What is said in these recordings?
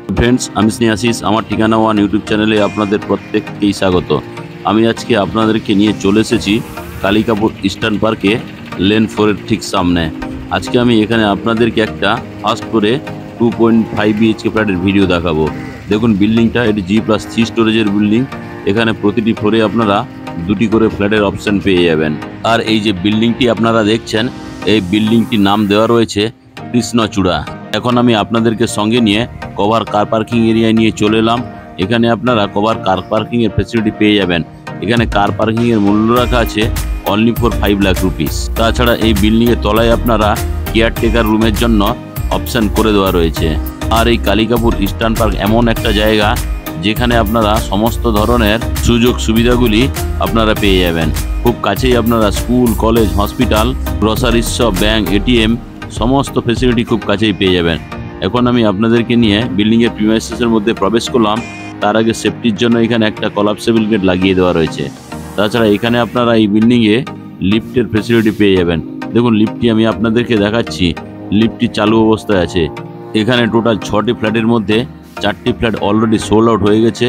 Friends আমি স্নেহাশিস আমার ঠিকানা ওয়ান ইউটিউব চ্যানেলে আপনাদের প্রত্যেককেই স্বাগত। আমি আজকে আপনাদেরকে নিয়ে চলে এসেছি কালিকাপুর ইস্টার্ন পার্কে লেন 4 এর ঠিক সামনে। আজকে আমি এখানে আপনাদেরকে একটা ফার্স্ট ফ্লোরে 2.5 বিএইচকে ফ্ল্যাটের ভিডিও দেখাবো। দেখুন বিল্ডিংটা এটি G+3 স্টোরেজের বিল্ডিং। এখানে প্রতিটি ফ্লোরে আপনারা দুটি করে ফ্ল্যাটের অপশন পেয়ে যাবেন। আর এই যে বিল্ডিংটি আপনারা দেখছেন এই বিল্ডিংটির নাম দেওয়া রয়েছে কৃষ্ণচূড়া। এখন আমি আপনাদেরকে সঙ্গে নিয়ে কভার কার পার্কিং এরিয়ায় নিয়ে চলে এলাম। এখানে আপনারা কভার কার পার্কিং এর ফ্যাসিলিটি পেয়ে যাবেন। এখানে কার পার্কিং এর মূল্য রাখা আছে অনলি ফর 5 লাখ রুপিস। তাছাড়া এই বিল্ডিং এর তলায় আপনারা কেয়ারটেকার রুমের জন্য অপশন করে দেওয়া রয়েছে। আর এই কালিকাপুর ইস্টার্ন পার্ক এমন একটা জায়গা যেখানে আপনারা সমস্ত ধরনের সুযোগ সুবিধাগুলি আপনারা পেয়ে যাবেন। খুব কাছেই আপনারা school, college, hospital, grocery shop, bank, ATM সমস্ত ফ্যাসিলিটি খুব কাছেই পেয়ে যাবেন। এখন আমি আপনাদেরকে নিয়ে বিল্ডিংয়ের প্রিমাইসেসের মধ্যে প্রবেশ করলাম। তার আগে সেফটির জন্য এখানে একটা কলাপসেবল গেট লাগিয়ে দেওয়া রয়েছে। তাছাড়া এখানে আপনারা এই বিল্ডিংয়ে লিফটের ফ্যাসিলিটি পেয়ে যাবেন। দেখুন লিফটটি আমি আপনাদেরকে দেখাচ্ছি। লিফটটি চালু অবস্থায় আছে। এখানে টোটাল 6টি ফ্ল্যাটের মধ্যে 4টি ফ্ল্যাট অলরেডি সোল্ড আউট হয়ে গেছে।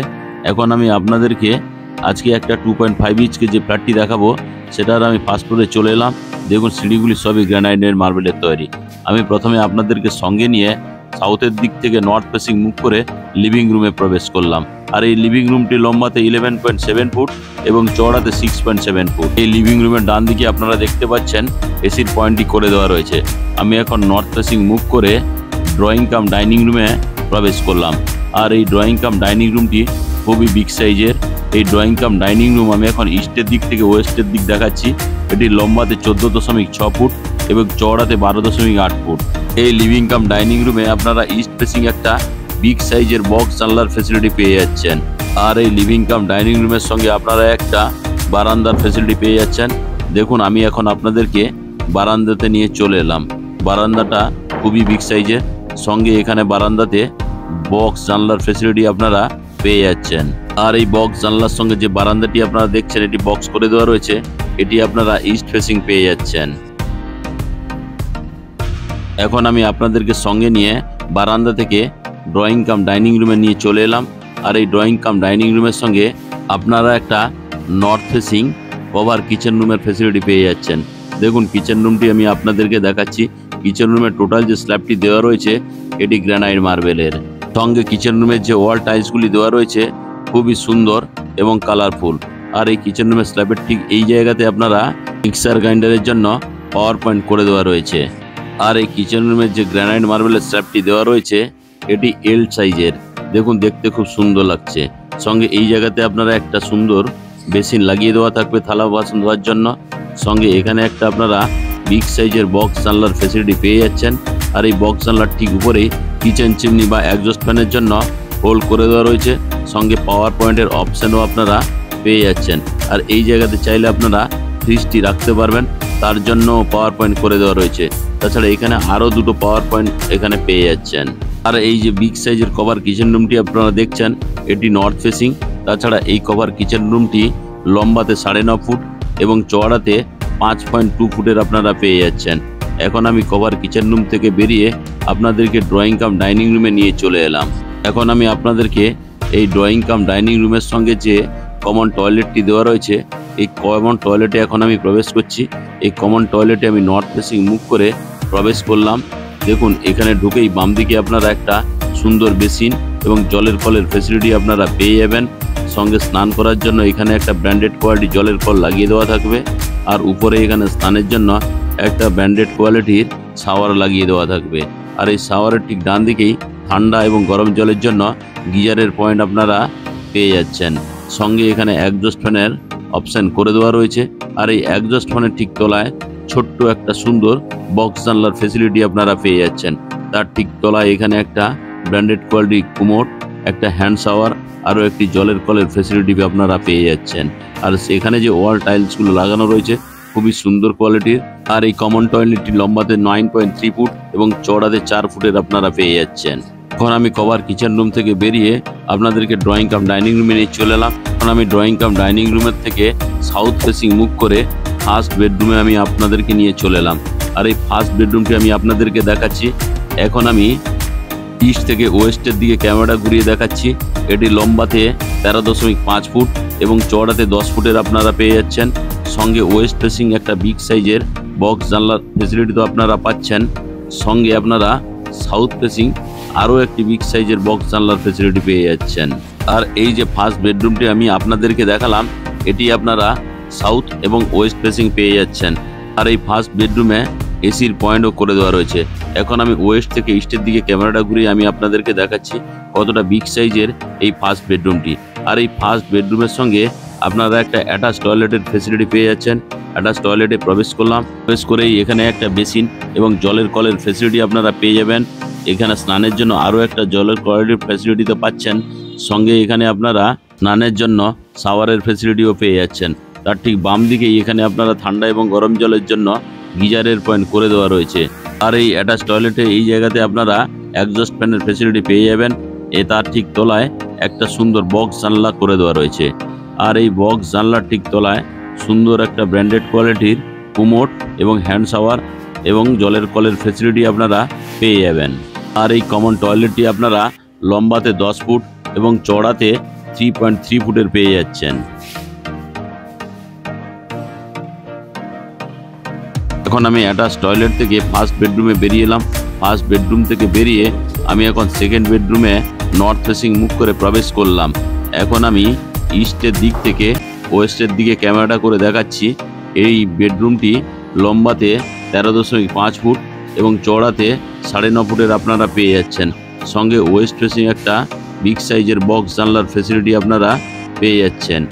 এখন আমি আপনাদেরকে আজকে একটা 2.5 বিএইচকে যে ফ্ল্যাটটি দেখাবো সেটার আমি ফার্স্ট ফ্লোরে চলে এলাম। দেখুন সিঁড়িগুলি সবই গ্রানাইটের মার্বেলের তৈরি। আমি প্রথমে আপনাদেরকে সঙ্গে নিয়ে সাউথের দিক থেকে নর্থ ফেসিং মুখ করে লিভিং রুমে প্রবেশ করলাম। আর এই লিভিং রুমটি লম্বাতে 11.7 ফুট এবং চওড়াতে 6.7 ফুট। এই লিভিং রুমের ডান দিকে আপনারা দেখতে পাচ্ছেন এসির পয়েন্টটি করে দেওয়া রয়েছে। আমি এখন নর্থ ফেসিং মুখ করে ড্রয়িং কাম ডাইনিং রুমে প্রবেশ করলাম। আর এই ড্রয়িং কাম ডাইনিং রুমটি খুবই বিগ সাইজের। এই ড্রয়িং কাম ডাইনিং রুম আমি এখন ইস্টের দিক থেকে ওয়েস্টের দিক দেখাচ্ছি। এটি লম্বাতে 14.6 ফুট এবং চওড়াতে 12.8 ফুট। এই লিভিং কাম ডাইনিং রুমে আপনারা ইস্ট ফেসিং একটা বিগ সাইজের বক্স জানলার ফ্যাসিলিটি পেয়ে যাচ্ছেন। আর এই লিভিং কাম ডাইনিং রুমের সঙ্গে আপনারা একটা বারান্দার ফ্যাসিলিটি পেয়ে যাচ্ছেন। দেখুন আমি এখন আপনাদেরকে বারান্দাতে নিয়ে চলে এলাম। বারান্দাটা খুবই বিগ সাইজের। সঙ্গে এখানে বারান্দাতে বক্স জানলার ফ্যাসিলিটি আপনারা পেয়ে যাচ্ছেন। আর এই বক্স জানলার সঙ্গে যে বারান্দাটি আপনারা দেখছেন এটি বক্স করে দেওয়া রয়েছে। এটি আপনারা ইস্ট ফেসিং পেয়ে যাচ্ছেন। এখন আমি আপনাদেরকে সঙ্গে নিয়ে বারান্দা থেকে ড্রয়িং কাম ডাইনিং রুমে নিয়ে চলে এলাম। আর এই ড্রয়িং কাম ডাইনিং রুমের সঙ্গে আপনারা একটা নর্থ ফেসিং কভার কিচেন রুমের ফ্যাসিলিটি পেয়ে যাচ্ছেন। দেখুন কিচেন রুমটি আমি আপনাদেরকে দেখাচ্ছি। কিচেন রুমের টোটাল যে স্ল্যাবটি দেওয়া রয়েছে এটি গ্রানাইট মার্বেলের। সঙ্গে কিচেন রুমের যে ওয়াল টাইলসগুলি দেওয়া রয়েছে খুবই সুন্দর এবং কালারফুল। আর এই কিচেন রুমের স্ল্যাবের ঠিক এই জায়গাতে আপনারা মিক্সার গ্রাইন্ডারের জন্য পাওয়ার পয়েন্ট করে দেওয়া রয়েছে। আর এই কিচেন রুমের যে গ্রানাইট মার্বেলের স্ল্যাবটি দেওয়া রয়েছে এটি এল সাইজের। দেখুন দেখতে খুব সুন্দর লাগছে। সঙ্গে এই জায়গাতে আপনারা একটা সুন্দর বেসিন লাগিয়ে দেওয়া থাকবে থালা বাসন ধোয়ার জন্য। সঙ্গে এখানে একটা আপনারা বিগ সাইজের বক্স জানলার ফ্যাসিলিটি পেয়ে যাচ্ছেন। আর এই বক্স জানলার ঠিক উপরেই কিচেন চিমনি বা এক্সস্ট ফ্যানের জন্য হোল্ড করে দেওয়া রয়েছে। সঙ্গে পাওয়ার পয়েন্টের অপশানও আপনারা পেয়ে যাচ্ছেন। আর এই জায়গাতে চাইলে আপনারা ফ্রিজটি রাখতে পারবেন, তার জন্য পাওয়ার পয়েন্ট করে দেওয়া রয়েছে। তাছাড়া এখানে আরও দুটো পাওয়ার পয়েন্ট এখানে পেয়ে যাচ্ছেন। আর এই যে বিগ সাইজের কভার কিচেন রুমটি আপনারা দেখছেন এটি নর্থ ফেসিং। তাছাড়া এই কভার কিচেন রুমটি লম্বাতে 9.5 ফুট এবং চওড়াতে 5.2 ফুটের আপনারা পেয়ে যাচ্ছেন। এখন আমি কভার কিচেন রুম থেকে বেরিয়ে আপনাদেরকে ড্রয়িং কাম ডাইনিং রুমে নিয়ে চলে এলাম। এখন আমি আপনাদেরকে এই ড্রয়িং কাম ডাইনিং রুমের সঙ্গে যে কমন টয়লেটটি দেওয়া রয়েছে এই কমন টয়লেটে এখন আমি প্রবেশ করছি। এই কমন টয়লেটে আমি নর্থ ফেসিং মুখ করে প্রবেশ করলাম। দেখুন এখানে ঢুকেই বাম দিকে আপনারা একটা সুন্দর বেসিন এবং জলের কলের ফ্যাসিলিটি আপনারা পেয়ে যাবেন। সঙ্গে স্নান করার জন্য এখানে একটা ব্র্যান্ডেড কোয়ালিটি জলের কল লাগিয়ে দেওয়া থাকবে। আর উপরে এখানে স্নানের জন্য একটা ব্র্যান্ডেড কোয়ালিটির শাওয়ার লাগিয়ে দেওয়া থাকবে। আর এই শাওয়ারের ঠিক ডান দিকেই ঠান্ডা এবং গরম জলের জন্য গিজারের পয়েন্ট আপনারা পেয়ে যাচ্ছেন। সঙ্গে এখানে এক্সস্ট ফ্যানের অপশান করে দেওয়া রয়েছে। আর এই এক্সস্ট ফ্যানের ঠিক তলায় ছোট্ট একটা সুন্দর বক্স জানলার ফ্যাসিলিটি আপনারা পেয়ে যাচ্ছেন। তার ঠিক তলায় এখানে একটা ব্র্যান্ডেড কোয়ালিটি কুমোড, একটা হ্যান্ড শাওয়ার, আরও একটি জলের কলের ফ্যাসিলিটি আপনারা পেয়ে যাচ্ছেন। আর সেখানে যে ওয়াল টাইলসগুলো লাগানো রয়েছে খুবই সুন্দর কোয়ালিটির। আর এই কমন টয়লেটটি লম্বাতে 9.3 ফুট এবং চওড়াতে 4 ফুটের আপনারা পেয়ে যাচ্ছেন। এখন আমি কভার কিচেন রুম থেকে বেরিয়ে আপনাদেরকে ড্রয়িং কাম ডাইনিং রুমে নিয়ে চলে এলাম। এখন আমি ড্রয়িং কাম ডাইনিং রুমের থেকে সাউথ ফেসিং মুখ করে ফার্স্ট বেডরুমে আমি আপনাদেরকে নিয়ে চলে এলাম। আর এই ফার্স্ট বেডরুমটি আমি আপনাদেরকে দেখাচ্ছি। এখন আমি ইস্ট থেকে ওয়েস্টের দিকে ক্যামেরাটা ঘুরিয়ে দেখাচ্ছি। এটি লম্বাতে 13.5 ফুট এবং চওড়াতে 10 ফুটের আপনারা পেয়ে যাচ্ছেন। সঙ্গে ওয়েস্ট ফেসিং একটা বিগ সাইজের বক্স জানলার ফেসিলিটি তো আপনারা পাচ্ছেন। সঙ্গে আপনারা সাউথ ফেসিং আরও একটি বিগ সাইজের বক্স জানলার ফেসিলিটি পেয়ে যাচ্ছেন। আর এই যে ফার্স্ট বেডরুমটি আমি আপনাদেরকে দেখালাম, এটি আপনারা সাউথ এবং ওয়েস্ট ফেসিং পেয়ে যাচ্ছেন। আর এই ফার্স্ট বেডরুমে এসির পয়েন্টও করে দেওয়া রয়েছে। এখন আমি ওয়েস্ট থেকে ইস্টের দিকে ক্যামেরাটা ঘুরিয়ে আমি আপনাদেরকে দেখাচ্ছি কতটা বিগ সাইজের এই ফার্স্ট বেডরুমটি। আর এই ফার্স্ট বেডরুমের সঙ্গে আপনারা একটা অ্যাটাচ টয়লেটের ফেসিলিটি পেয়ে যাচ্ছেন। অ্যাটাচ টয়লেটে প্রবেশ করলাম, প্রবেশ করেই এখানে একটা বেসিন এবং জলের কলের ফেসিলিটি আপনারা পেয়ে যাবেন। এখানে স্নানের জন্য আরও একটা জলের কলের ফেসিলিটি তো পাচ্ছেন। সঙ্গে এখানে আপনারা স্নানের জন্য শাওয়ারের ফেসিলিটিও পেয়ে যাচ্ছেন। তার ঠিক বাম দিকেই এখানে আপনারা ঠান্ডা এবং গরম জলের জন্য গিজারের পয়েন্ট করে দেওয়া রয়েছে। আর এই অ্যাটাচ টয়লেটে এই জায়গাতে আপনারা এক্সস্ট ফ্যানের ফেসিলিটি পেয়ে যাবেন। তার ঠিক তলায় একটা সুন্দর বক্স জানলা করে দেওয়া রয়েছে। আর এই বক্স জানলার ঠিক তলায় সুন্দর একটা ব্র্যান্ডেড কোয়ালিটির কুমোট এবং হ্যান্ড শাওয়ার এবং জলের কলের ফেসিলিটি আপনারা পেয়ে যাবেন। আর এই কমন টয়লেটটি আপনারা লম্বাতে 10 ফুট এবং চওড়াতে 3.3 ফুটের পেয়ে যাচ্ছেন। এখন আমি অ্যাটাচ টয়লেট থেকে ফার্স্ট বেডরুমে বেরিয়ে এলাম। ফার্স্ট বেডরুম থেকে বেরিয়ে আমি এখন সেকেন্ড বেডরুমে নর্থ ফেসিং মুখ করে প্রবেশ করলাম। এখন আমি ইস্টের দিক থেকে ওয়েস্টের দিকে ক্যামেরাটা করে দেখাচ্ছি। এই বেডরুমটি লম্বাতে 13.5 ফুট এবং চওড়াতে 9.5 ফুটের আপনারা পেয়ে যাচ্ছেন। সঙ্গে ওয়েস্ট ফেসিং একটা বিগ সাইজের বক্স জানলার ফেসিলিটি আপনারা পেয়ে যাচ্ছেন।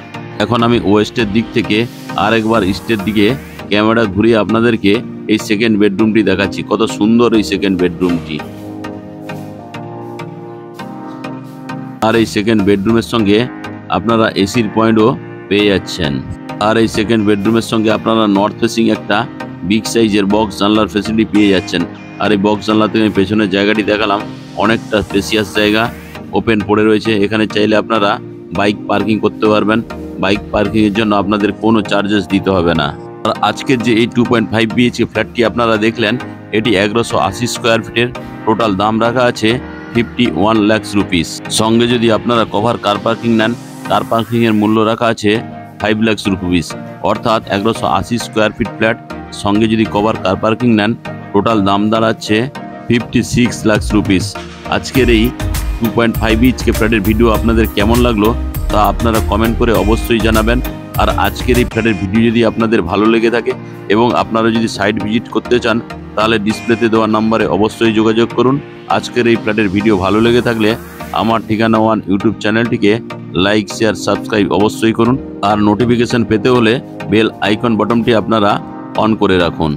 এখন আমি ওয়েস্টের দিক থেকে আরেকবার ইস্টের দিকে ক্যামেরা ঘুরিয়ে আপনাদেরকে এই সেকেন্ড বেডরুমটি দেখাচ্ছি। কত সুন্দর এই সেকেন্ড বেডরুমটি। আর এই সেকেন্ড বেডরুমের সঙ্গে আপনারা এসির পয়েন্টও পেয়ে যাচ্ছেন। আর এই সেকেন্ড বেডরুমের সঙ্গে আপনারা নর্থ ফেসিং একটা বিগ সাইজের বক্স জানলার ফেসিলিটি পেয়ে যাচ্ছেন। আর এই বক্স জানলা থেকে আমি পেছনের জায়গাটি দেখালাম, অনেকটা স্পেসিয়াস জায়গা ওপেন পড়ে রয়েছে। এখানে চাইলে আপনারা বাইক পার্কিং করতে পারবেন। বাইক পার্কিংয়ের জন্য আপনাদের কোনো চার্জেস দিতে হবে না। আর আজকের যে এই 2.5 বিএইচকে ফ্ল্যাটটি আপনারা দেখলেন, এটি 1180 স্কোয়ার ফিটের। টোটাল দাম রাখা আছে 51 লাখ রুপিস। সঙ্গে যদি আপনারা কভার কার পার্কিং নেন, কার পার্কিংয়ের মূল্য রাখা আছে 5 লাখ রুপিস। অর্থাৎ 1180 স্কোয়ার ফিট ফ্ল্যাট সঙ্গে যদি কভার কার পার্কিং নেন, টোটাল দাম দাঁড়াচ্ছে 56 লাখ রুপিস। আজকের এই 2.5 বিএইচকে ফ্ল্যাটের ভিডিও আপনাদের কেমন লাগলো তা আপনারা কমেন্ট করে অবশ্যই জানাবেন। আর আজকের এই ফ্ল্যাটের ভিডিও যদি আপনাদের ভালো লেগে থাকে এবং আপনারা যদি সাইট ভিজিট করতে চান, তাহলে ডিসপ্লেতে দেওয়া নম্বরে অবশ্যই যোগাযোগ করুন। আজকের এই ফ্ল্যাটের ভিডিও ভালো লেগে থাকলে আমার ঠিকানা ওয়ান ইউটিউব চ্যানেলটিকে লাইক, শেয়ার, সাবস্ক্রাইব অবশ্যই করুন। আর নোটিফিকেশন পেতে হলে বেল আইকন বাটনটি আপনারা অন করে রাখুন।